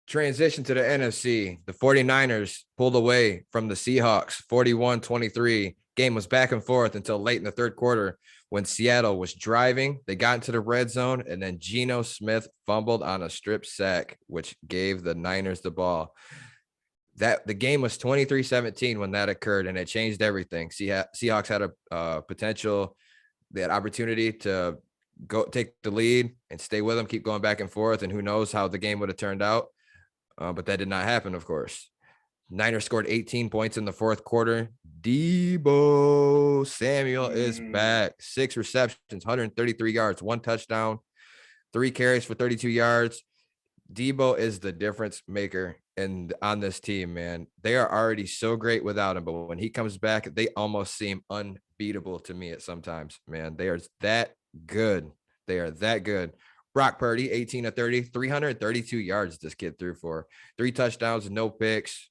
Transition to the NFC. The 49ers pulled away from the Seahawks 41-23. Game was back and forth until late in the third quarter when Seattle was driving. They got into the red zone, and then Geno Smith fumbled on a strip sack, which gave the Niners the ball. The game was 23-17 when that occurred, and it changed everything. Seahawks had a potential, they had opportunity to go take the lead and stay with them, keep going back and forth, and who knows how the game would have turned out. But that did not happen, of course. Niners scored 18 points in the fourth quarter. Deebo Samuel is back. 6 receptions, 133 yards, 1 touchdown, 3 carries for 32 yards. Deebo is the difference maker on this team, man. They are already so great without him, but when he comes back, they almost seem unbeatable to me at sometimes, man. They are that good. They are that good. Brock Purdy, 18 of 30, 332 yards this kid threw for. 3 touchdowns, no picks.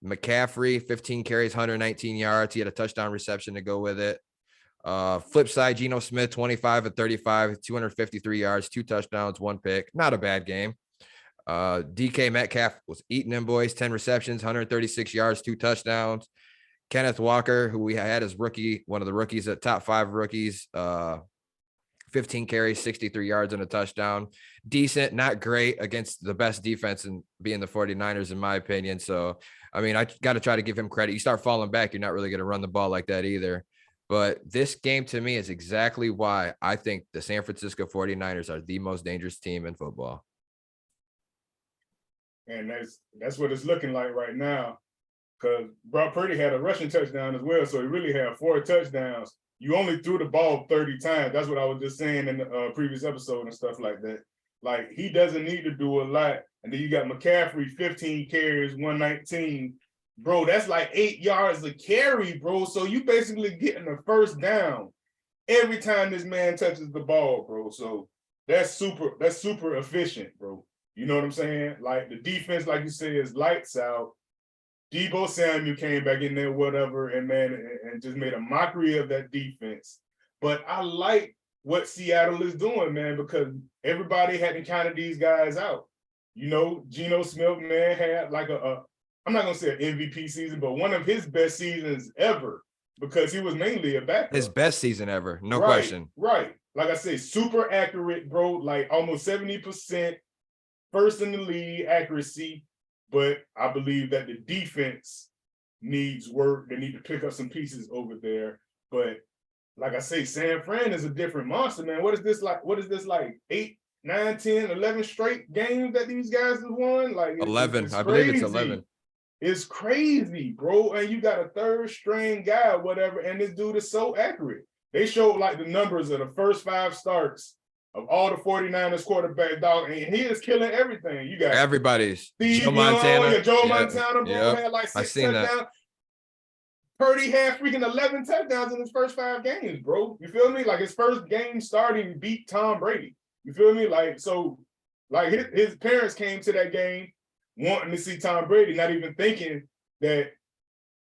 McCaffrey, 15 carries, 119 yards. He had a touchdown reception to go with it. Flip side, Geno Smith, 25 of 35, 253 yards, 2 touchdowns, 1 pick. Not a bad game. DK Metcalf was eating them boys, 10 receptions, 136 yards, 2 touchdowns. Kenneth Walker, who we had as rookie, one of the rookies at top 5 rookies, 15 carries, 63 yards and a touchdown. Decent, not great against the best defense and being the 49ers, in my opinion. So, I mean, I got to try to give him credit. You start falling back, you're not really going to run the ball like that either. But this game to me is exactly why I think the San Francisco 49ers are the most dangerous team in football. And that's what it's looking like right now. Because Brock Purdy had a rushing touchdown as well, so he really had 4 touchdowns. You only threw the ball 30 times. That's what I was just saying in the previous episode and stuff like that. Like, he doesn't need to do a lot. And then you got McCaffrey, 15 carries, 119. Bro, that's like 8 yards a carry, bro. So you basically getting the first down every time this man touches the ball, bro. So that's super efficient, bro. You know what I'm saying? Like, the defense, like you said, is lights out. Deebo Samuel came back in there, whatever, and and just made a mockery of that defense. But I like what Seattle is doing, man, because everybody hadn't counted these guys out. You know, Geno Smith, man, had like I'm not going to say an MVP season, but one of his best seasons ever, because he was mainly a backup. His best season ever, no question. Right. Like I said, super accurate, bro, like almost 70%, first in the league accuracy. But I believe that the defense needs work. They need to pick up some pieces over there. But like I say, San Fran is a different monster, man. What is this like 8, 9, 10, 11 straight games that these guys have won? Like 11. I believe it's 11. It's crazy, bro. And you got a third string guy or whatever, and this dude is so accurate. They showed like the numbers of the first 5 starts of all the 49ers quarterback, dog, and he is killing everything. You got everybody's Joe Montana, bro, had like 6 touchdowns. Purdy had freaking 11 touchdowns in his first 5 games, bro. You feel me? Like, his first game starting beat Tom Brady. You feel me? Like, so, like, his parents came to that game wanting to see Tom Brady, not even thinking that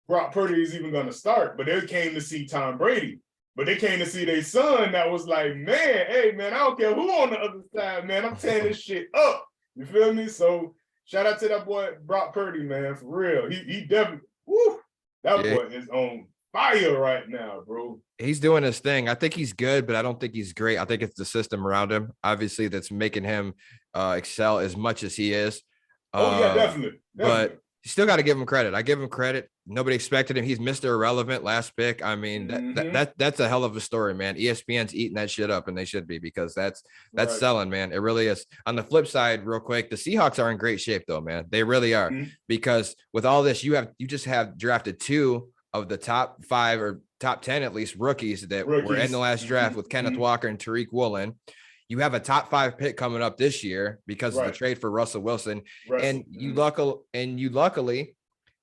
Brock Purdy is even going to start, but they came to see Tom Brady. But they came to see their son that was like, man, hey, man, I don't care who on the other side, man. I'm tearing this shit up. You feel me? So shout out to that boy, Brock Purdy, man, for real. He definitely, that boy is on fire right now, bro. He's doing his thing. I think he's good, but I don't think he's great. I think it's the system around him, obviously, that's making him excel as much as he is. Yeah, definitely. But you still got to give him credit. I give him credit. Nobody expected him. He's Mr. Irrelevant, last pick. I mean, that's a hell of a story, man. ESPN's eating that shit up, and they should be, because that's right. Selling, man. It really is. On the flip side, real quick, the Seahawks are in great shape, though, man. They really are, because with all this, you just have drafted 2 of the top 5 or top 10, at least, rookies that were in the last draft with Kenneth Walker and Tariq Woolen. You have a top 5 pick coming up this year because of the trade for Russell Wilson. And you luckily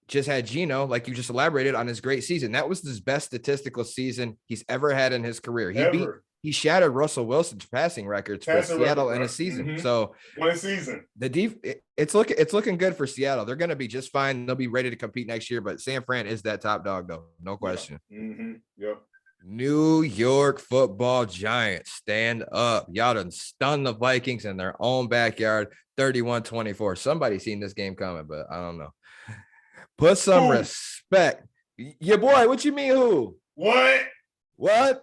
just had Geno, like you just elaborated on, his great season. That was his best statistical season he's ever had in his career. He shattered Russell Wilson's passing records for Seattle in a season. So one season, it's looking good for Seattle. They're going to be just fine. They'll be ready to compete next year. But San Fran is that top dog, though, no question. Yep. New York Football Giants, stand up. Y'all done stunned the Vikings in their own backyard. 31-24. Somebody seen this game coming, but I don't know. Put some respect. Your boy, what you mean who? What?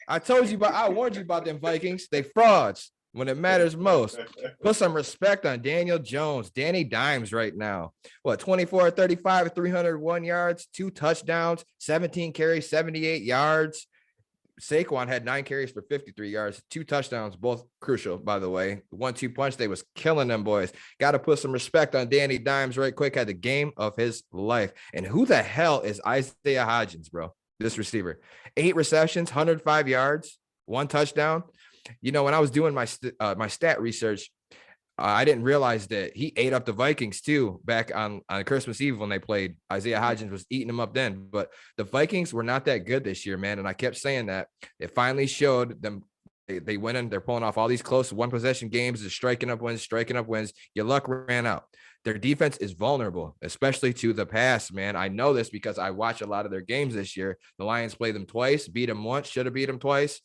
I told you about, I warned you about them Vikings. They frauds when it matters most. Put some respect on Daniel Jones, Danny Dimes right now. What, 24-35, 301 yards, 2 touchdowns, 17 carries, 78 yards. Saquon had 9 carries for 53 yards, 2 touchdowns, both crucial, by the way. The 1-2 punch, they was killing them boys. Got to put some respect on Danny Dimes right quick. Had the game of his life. And who the hell is Isaiah Hodgins, bro? This receiver. 8 receptions, 105 yards, 1 touchdown. You know, when I was doing my stat research, I didn't realize that he ate up the Vikings too back on Christmas Eve when they played. Isaiah Hodgins was eating them up then, but the Vikings were not that good this year, man. And I kept saying that. It finally showed them. They went in, they're pulling off all these close 1-possession games. They're striking up wins. Your luck ran out. Their defense is vulnerable, especially to the pass, man. I know this because I watch a lot of their games this year. The Lions played them twice, beat them once, should have beat them twice.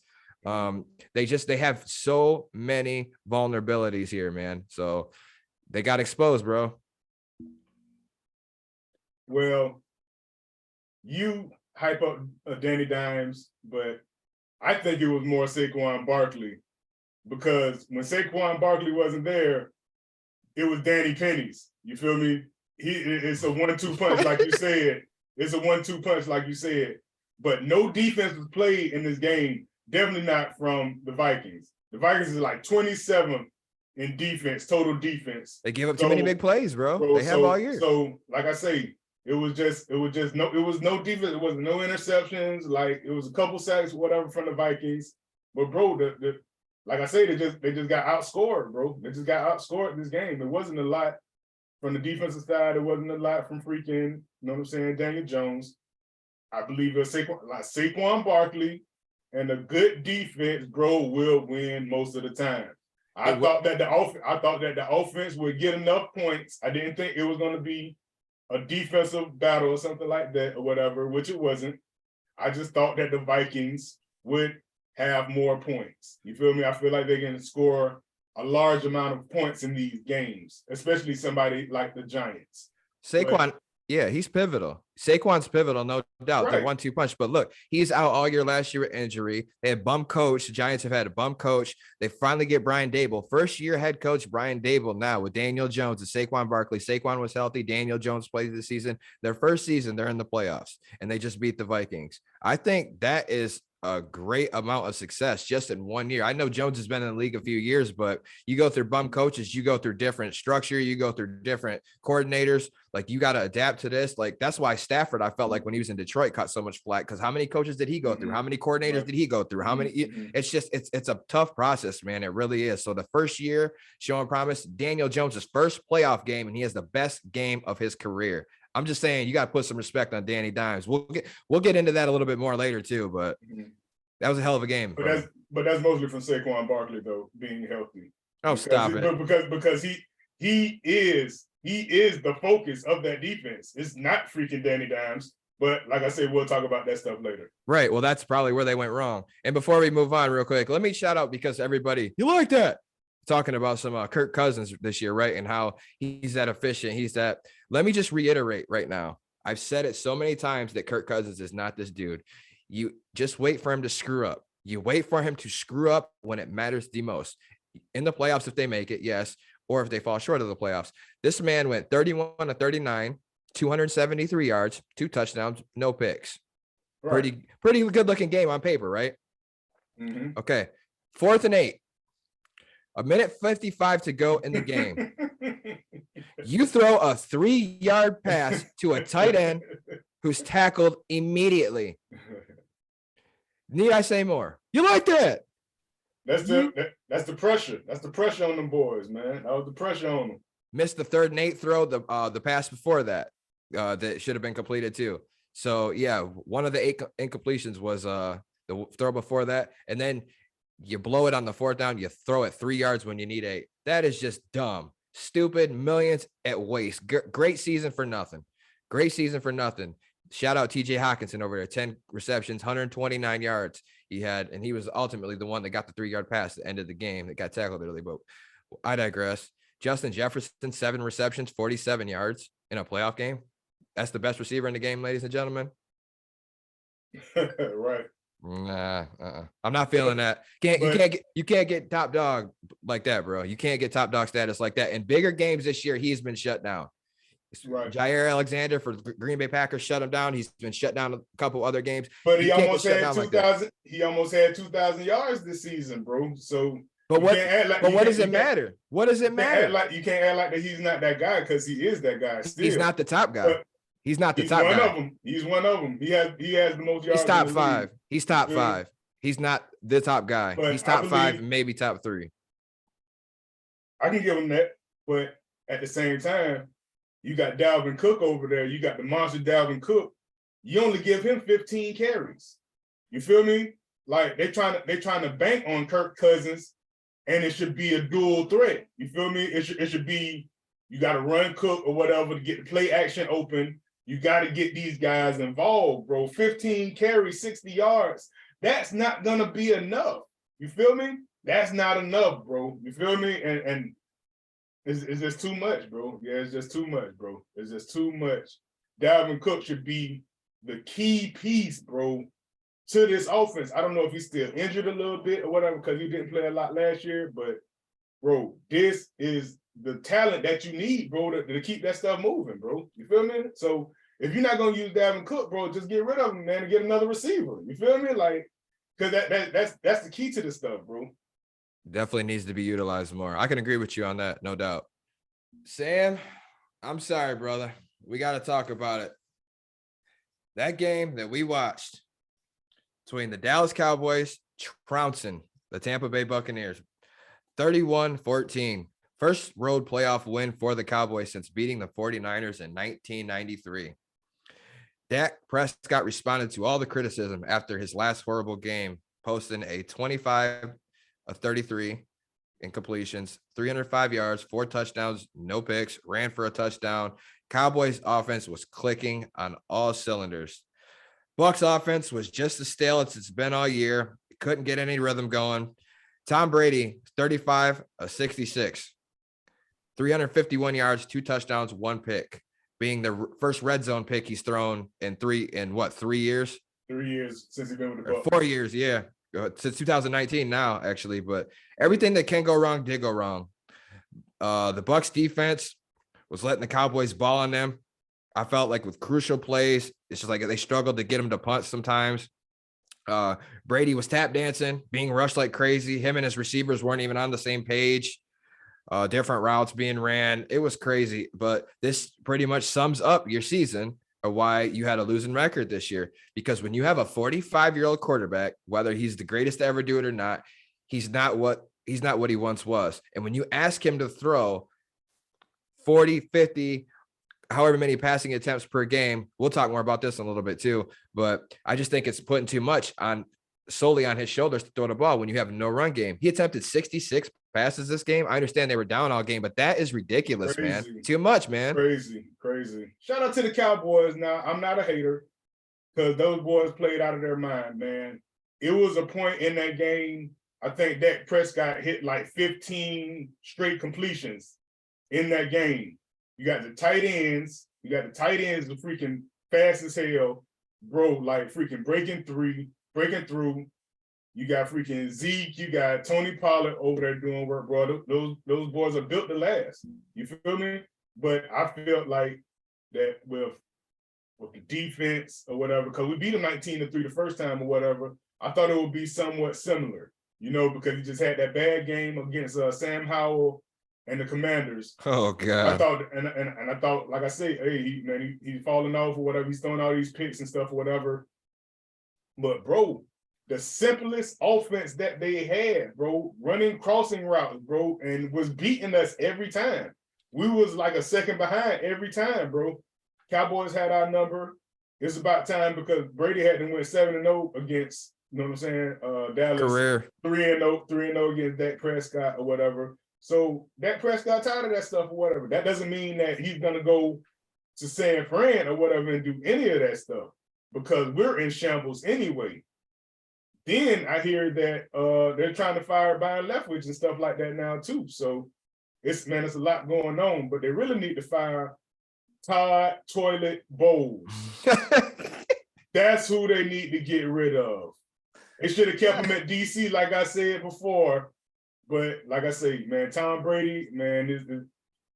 They have so many vulnerabilities here, man. So they got exposed, bro. Well, you hype up Danny Dimes, but I think it was more Saquon Barkley, because when Saquon Barkley wasn't there, it was Danny Pennies. You feel me? It's a 1-2 punch, like you said. It's a 1-2 punch, like you said. But no defense was played in this game. Definitely not from the Vikings. The Vikings is like 27th in defense, total defense. They give up too many big plays, bro. They have all year. So, like I say, it was no defense. It was no interceptions. Like, it was a couple sacks, whatever, from the Vikings. But bro, like I say, they just got outscored, bro. They just got outscored this game. It wasn't a lot from the defensive side. It wasn't a lot from freaking, you know what I'm saying, Daniel Jones. I believe it was Saquon Barkley. And a good defense, bro, will win most of the time. I thought that the offense would get enough points. I didn't think it was going to be a defensive battle or something like that or whatever, which it wasn't. I just thought that the Vikings would have more points. You feel me? I feel like they're going to score a large amount of points in these games, especially somebody like the Giants. Saquon, yeah, he's pivotal. Saquon's pivotal, no doubt. Right. The 1-2 punch. But look, he's out all year last year with injury. They had bum coach. The Giants have had a bum coach. They finally get Brian Daboll. First year head coach Brian Daboll now with Daniel Jones and Saquon Barkley. Saquon was healthy. Daniel Jones played this season. Their first season, they're in the playoffs, and they just beat the Vikings. I think that is a great amount of success just in 1 year. I know Jones has been in the league a few years, but you go through bum coaches, you go through different structure, you go through different coordinators. Like, you got to adapt to this. Like, that's why Stafford, I felt like when he was in Detroit, caught so much flack, because how many coaches did he go through? How many coordinators did he go through? How many? It's just, it's a tough process, man. It really is. So the first year showing promise, Daniel Jones's first playoff game, and he has the best game of his career. I'm just saying, you got to put some respect on Danny Dimes. We'll get into that a little bit more later too, but that was a hell of a game. But that's mostly from Saquon Barkley, though, being healthy. Oh, stop it! Because he is the focus of that defense. It's not freaking Danny Dimes. But like I said, we'll talk about that stuff later. Right. Well, that's probably where they went wrong. And before we move on real quick, let me shout out, because everybody, you like that, talking about some Kirk Cousins this year, right? And how he's that efficient. Let me just reiterate right now. I've said it so many times that Kirk Cousins is not this dude. You just wait for him to screw up. You wait for him to screw up when it matters the most. In the playoffs, if they make it, yes. Or if they fall short of the playoffs. This man went 31-39, 273 yards, 2 touchdowns, no picks. Right. Pretty good looking game on paper, right? Mm-hmm. Okay. 4th and 8. 1:55 to go in the game. You throw a 3-yard pass to a tight end who's tackled immediately. Need I say more? You like that? That's the pressure. That's the pressure on them boys, man. That was the pressure on them. Missed the 3rd and 8 throw, the pass before that, that should have been completed too. So yeah, one of the 8 incompletions was the throw before that, and then you blow it on the 4th down. You throw it 3 yards when you need 8. That is just dumb, stupid, millions at waste. Great season for nothing. Great season for nothing. Shout out TJ Hawkinson over there, 10 receptions, 129 yards he had, and he was ultimately the one that got the 3-yard pass at the end of the game that got tackled early. But I digress. Justin Jefferson, 7 receptions, 47 yards in a playoff game. That's the best receiver in the game, ladies and gentlemen. Right. Nah, I'm not feeling that. You can't get top dog like that, bro. You can't get top dog status like that. In bigger games this year, he's been shut down. Right. Jair Alexander for the Green Bay Packers shut him down. He's been shut down a couple other games. But he almost had 2,000. He almost had 2,000 yards this season, bro. So, but what does it matter? What does it matter? You can't act like that he's not that guy because he is that guy. Still, he's not the top guy. He's not the top guy. He's one of them. He's one of them. He has the most yards. He's top 5. He's top 5. He's not the top guy. But he's top 5, maybe top 3. I can give him that, but at the same time, you got Dalvin Cook over there. You got the monster Dalvin Cook. You only give him 15 carries. You feel me? Like they're trying to bank on Kirk Cousins, and it should be a dual threat. You feel me? It should be you got to run Cook or whatever to get the play action open. You got to get these guys involved, bro. 15 carries, 60 yards. That's not gonna be enough. You feel me? That's not enough, bro. You feel me? And it's just too much, bro. Yeah, it's just too much, bro. It's just too much. Dalvin Cook should be the key piece, bro, to this offense. I don't know if he's still injured a little bit or whatever because he didn't play a lot last year, but bro, this is the talent that you need, bro, to keep that stuff moving, bro. You feel me? So if you're not gonna use Dalvin Cook, bro, just get rid of him, man, and get another receiver. You feel me? Like, because that's the key to this stuff, bro. Definitely needs to be utilized more. I can agree with you on that, no doubt. Sam, I'm sorry, brother. We got to talk about it. That game that we watched between the Dallas Cowboys trouncing the Tampa Bay Buccaneers, 31-14. First road playoff win for the Cowboys since beating the 49ers in 1993. Dak Prescott responded to all the criticism after his last horrible game, posting a 25 of 33 incompletions, 305 yards, 4 touchdowns, no picks, ran for a touchdown. Cowboys offense was clicking on all cylinders. Bucs offense was just as stale as it's been all year. Couldn't get any rhythm going. Tom Brady, 35 of 66, 351 yards, 2 touchdowns, 1 pick, being the first red zone pick he's thrown in 3 years? 3 years since he's been with the Bucs. 4 years, yeah. Since 2019 now, actually. But everything that can go wrong did go wrong. The Bucs defense was letting the Cowboys ball on them. I felt like with crucial plays, it's just like they struggled to get him to punt sometimes. Brady was tap dancing, being rushed like crazy. Him and his receivers weren't even on the same page. Different routes being ran. It was crazy. But this pretty much sums up your season or why you had a losing record this year. Because when you have a 45-year-old quarterback, whether he's the greatest to ever do it or not, he's not what he once was. And when you ask him to throw 40, 50, however many passing attempts per game, we'll talk more about this in a little bit too, but I just think it's putting too much solely on his shoulders to throw the ball when you have no run game. He attempted 66 passes this game. I understand they were down all game, but that is ridiculous, man. Too much, man. Crazy. Shout out to the Cowboys. Now, I'm not a hater because those boys played out of their mind, man. It was a point in that game, I think Dak Prescott hit like 15 straight completions in that game. You got the tight ends. The freaking fast as hell, bro, like freaking breaking through. You got freaking Zeke. You got Tony Pollard over there doing work, bro. Those boys are built to last. You feel me? But I felt like that with the defense or whatever, because we beat them 19-3 the first time or whatever, I thought it would be somewhat similar, because he just had that bad game against Sam Howell and the Commanders. Oh God! I thought, and I thought, like I say, hey, he's falling off or whatever. He's throwing all these picks and stuff or whatever. But bro, the simplest offense that they had, bro, running crossing routes, bro, and was beating us every time. We was like a second behind every time, bro. Cowboys had our number. It's about time because Brady had to win 7-0 against, you know what I'm saying, Dallas. Career 3-0 against Dak Prescott or whatever. So Dak Prescott tired of that stuff or whatever. That doesn't mean that he's gonna go to San Fran or whatever and do any of that stuff because we're in shambles anyway. Then I hear that they're trying to fire Byron Leftwich and stuff like that now too. So it's a lot going on, but they really need to fire Todd Toilet Bowles. That's who they need to get rid of. They should have kept him at DC, like I said before. But like I say, man, Tom Brady, man,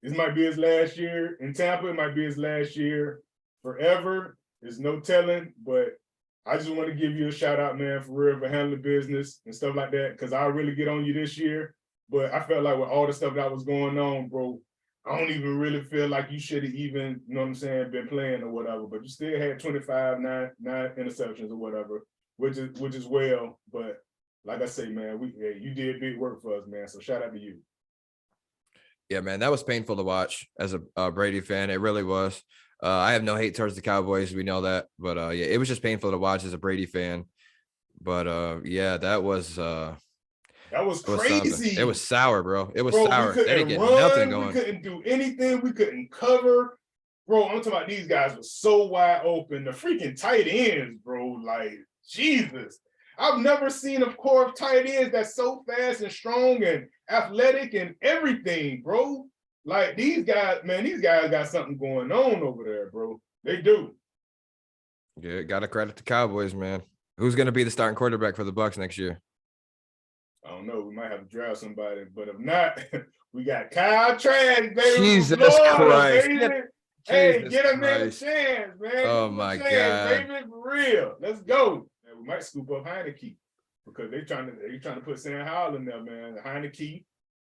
this might be his last year in Tampa. It might be his last year forever. There's no telling, but I just want to give you a shout out, man, for real, for handling business and stuff like that, because I'll really get on you this year. But I felt like with all the stuff that was going on, bro, I don't even really feel like you should have even, you know what I'm saying, been playing or whatever. But you still had 25, nine interceptions or whatever, which is well. But like I say, man, you did big work for us, man. So shout out to you. Yeah, man, that was painful to watch as a Brady fan. It really was. I have no hate towards the Cowboys. We know that. But yeah, it was just painful to watch as a Brady fan. But yeah, that was crazy. It was sour, bro. It was sour. They didn't get run, nothing going. We couldn't do anything. We couldn't cover. Bro, I'm talking about these guys were so wide open. The freaking tight ends, bro. Like, Jesus. I've never seen a core of tight ends that's so fast and strong and athletic and everything, bro. Like, these guys got something going on over there, bro. They do. Yeah, gotta credit the Cowboys, man. Who's gonna be the starting quarterback for the Bucs next year? I don't know. We might have to draft somebody, but if not, we got Kyle Trask, baby. Jesus Florida, Christ. Baby. Hey, get him in a chance, man. Oh my God. Baby, for real. Let's go. And we might scoop up Heineke because they trying to put Sam Howell in there, man. Heineke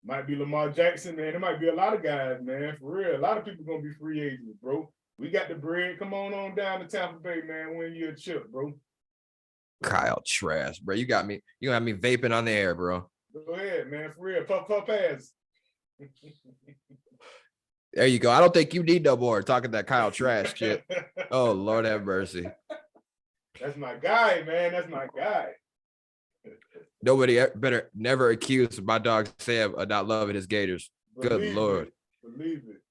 might be Lamar Jackson, man. There might be a lot of guys, man. For real. A lot of people gonna be free agents, bro. We got the bread. Come on down to Tampa Bay, man. Win you a chip, bro. Kyle Trask, bro. You got me vaping on the air, bro. Go ahead, man. For real. Puff ass. There you go. I don't think you need no more talking that Kyle Trask shit. Oh, Lord have mercy. That's my guy, man. That's my guy. Nobody better never accuse my dog Sam of not loving his Gators. Good Lord. Believe it.